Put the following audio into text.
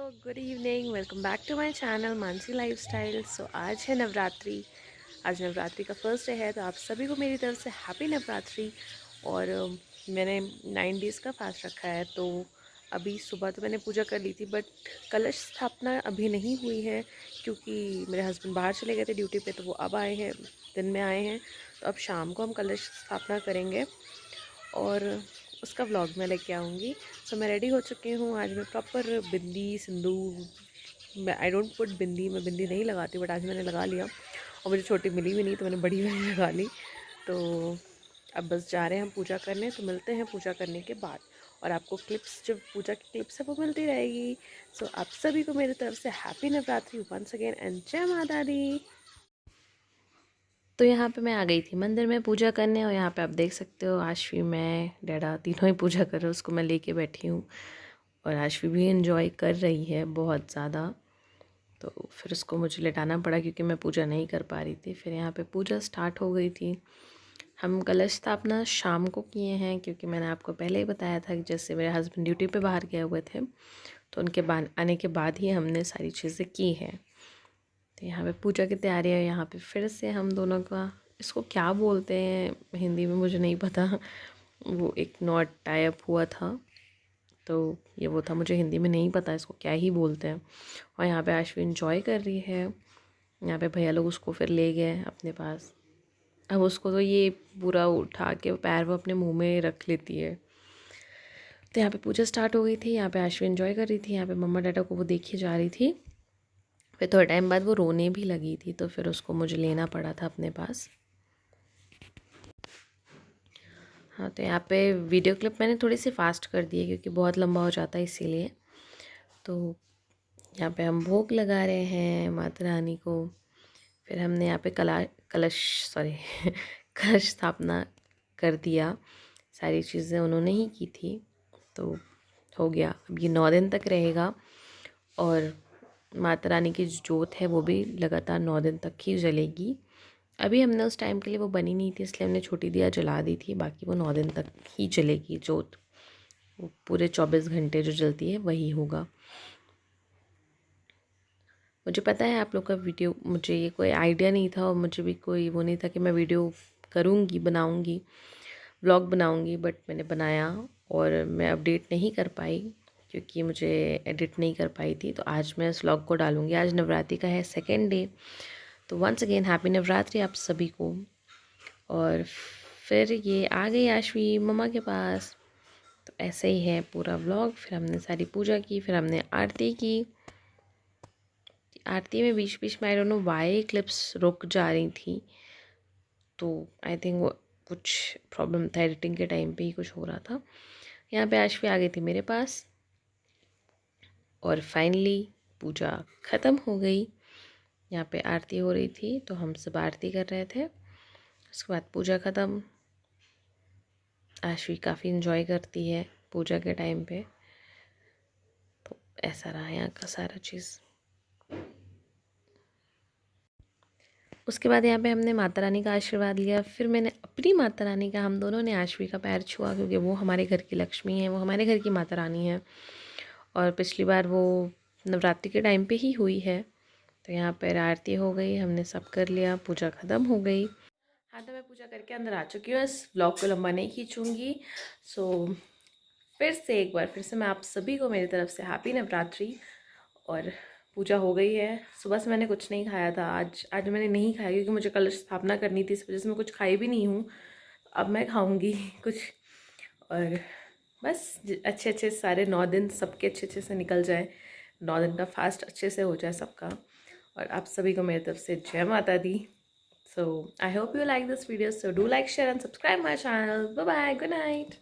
Good evening, welcome back to my channel Mansi lifestyle. So आज है नवरात्रि। आज नवरात्रि का फर्स्ट डे है, तो आप सभी को मेरी तरफ से हैप्पी नवरात्रि। और मैंने 9 डेज़ का फास्ट रखा है। तो अभी सुबह तो मैंने पूजा कर ली थी, बट कलश स्थापना अभी नहीं हुई है क्योंकि मेरे हस्बैंड बाहर चले गए थे ड्यूटी पे। तो वो अब आए हैं, दिन में आए हैं। तो अब शाम को हम कलश स्थापना करेंगे और उसका व्लॉग मैं लेके आऊँगी। सो मैं रेडी हो चुकी हूँ। आज मैं प्रॉपर बिंदी सिंदूर, मैं आई डोंट पुट बिंदी, मैं बिंदी नहीं लगाती, बट आज मैंने लगा लिया। और मुझे छोटी मिली भी नहीं तो मैंने बड़ी वाली लगा ली। तो अब बस जा रहे हैं हम पूजा करने। तो मिलते हैं पूजा करने के बाद, और आपको क्लिप्स, जो पूजा की क्लिप्स है वो मिलती रहेगी। सो आप सभी को मेरी तरफ से happy Navratri once again and जय माता दी। तो यहाँ पे मैं आ गई थी मंदिर में पूजा करने, और यहाँ पे आप देख सकते हो आशवी, मैं डैडा तीनों ही पूजा कर रहे हो। उसको मैं लेके बैठी हूँ और आशवी भी एंजॉय कर रही है बहुत ज़्यादा। तो फिर उसको मुझे लेटाना पड़ा क्योंकि मैं पूजा नहीं कर पा रही थी। फिर यहाँ पे पूजा स्टार्ट हो गई थी। हम कलश स्थापना शाम को किए हैं क्योंकि मैंने आपको पहले ही बताया था कि जैसे मेरे हस्बैंड ड्यूटी पे बाहर गए हुए थे, तो उनके आने के बाद ही हमने सारी चीज़ें की हैं। तो यहाँ पे पूजा की तैयारी है। यहाँ पे फिर से हम दोनों का, इसको क्या बोलते हैं हिंदी में मुझे नहीं पता, वो एक नॉट टाइप हुआ था, तो ये वो था, मुझे हिंदी में नहीं पता इसको क्या ही बोलते हैं। और यहाँ पे आशवी इंजॉय कर रही है। यहाँ पे भैया लोग उसको फिर ले गए अपने पास। अब उसको तो ये पूरा उठा के पैर वो अपने मुंह में रख लेती है। तो यहाँ पे पूजा स्टार्ट हो गई थी। यहाँ पे आशवी इंजॉय कर रही थी। यहाँ पे मम्मा डैडा को वो देखी जा रही थी। फिर थोड़े टाइम बाद वो रोने भी लगी थी, तो फिर उसको मुझे लेना पड़ा था अपने पास। हाँ, तो यहाँ पे वीडियो क्लिप मैंने थोड़ी सी फास्ट कर दी है क्योंकि बहुत लंबा हो जाता है इसीलिए। तो यहाँ पे हम भोग लगा रहे हैं माता रानी को। फिर हमने यहाँ पे कलश स्थापना कर दिया। सारी चीज़ें उन्होंने ही की थी, तो हो गया। अब ये 9 दिन तक रहेगा, और माता रानी की जो जोत है वो भी लगातार 9 दिन तक ही जलेगी। अभी हमने उस टाइम के लिए वो बनी नहीं थी, इसलिए हमने छोटी दिया जला दी थी। बाकी वो 9 दिन तक ही जलेगी जोत। वो पूरे 24 घंटे जो जलती है वही होगा। मुझे पता है आप लोग का वीडियो, मुझे ये कोई आइडिया नहीं था और मुझे भी कोई वो नहीं था कि मैं वीडियो करूँगी, बनाऊँगी, व्लॉग बनाऊँगी, बट मैंने बनाया और मैं अपडेट नहीं कर पाई क्योंकि मुझे एडिट नहीं कर पाई थी। तो आज मैं इस व्लॉग को डालूँगी। आज नवरात्रि का है सेकेंड डे। तो वंस अगेन हैप्पी नवरात्रि आप सभी को। और फिर ये आ गई आशवी मम्मा के पास। तो ऐसे ही है पूरा व्लॉग। फिर हमने सारी पूजा की, फिर हमने आरती की। आरती में बीच बीच में I don't know why clips रुक जा रही थी, तो आई थिंक वो कुछ प्रॉब्लम था, एडिटिंग के टाइम पे ही कुछ हो रहा था। यहाँ पे आशवी आ गई थी मेरे पास, और फाइनली पूजा ख़त्म हो गई। यहाँ पे आरती हो रही थी तो हम सब आरती कर रहे थे। उसके बाद पूजा ख़त्म। आशवी काफ़ी इन्जॉय करती है पूजा के टाइम पे। तो ऐसा रहा यहाँ का सारा चीज़। उसके बाद यहाँ पे हमने माता रानी का आशीर्वाद लिया। फिर मैंने अपनी माता रानी का, हम दोनों ने आशवी का पैर छुआ क्योंकि वो हमारे घर की लक्ष्मी है, वो हमारे घर की माता रानी है। और पिछली बार वो नवरात्रि के टाइम पे ही हुई है। तो यहाँ पर आरती हो गई, हमने सब कर लिया, पूजा ख़त्म हो गई। हाँ, तो मैं पूजा करके अंदर आ चुकी हूँ। इस ब्लॉग को लंबा नहीं खींचूँगी। सो फिर से एक बार फिर से मैं आप सभी को मेरी तरफ से हैप्पी नवरात्रि। और पूजा हो गई है। सुबह से मैंने कुछ नहीं खाया था। आज मैंने नहीं खाया क्योंकि मुझे कलश स्थापना करनी थी, इस वजह से मैं कुछ खाई भी नहीं हूँ। अब मैं खाऊंगी कुछ। और बस अच्छे अच्छे सारे 9 दिन सबके अच्छे अच्छे से निकल जाए, 9 दिन का फास्ट अच्छे से हो जाए सबका। और आप सभी को मेरी तरफ से जय माता दी। So I hope you like this video. So do like, share and subscribe my channel. Bye bye, good night.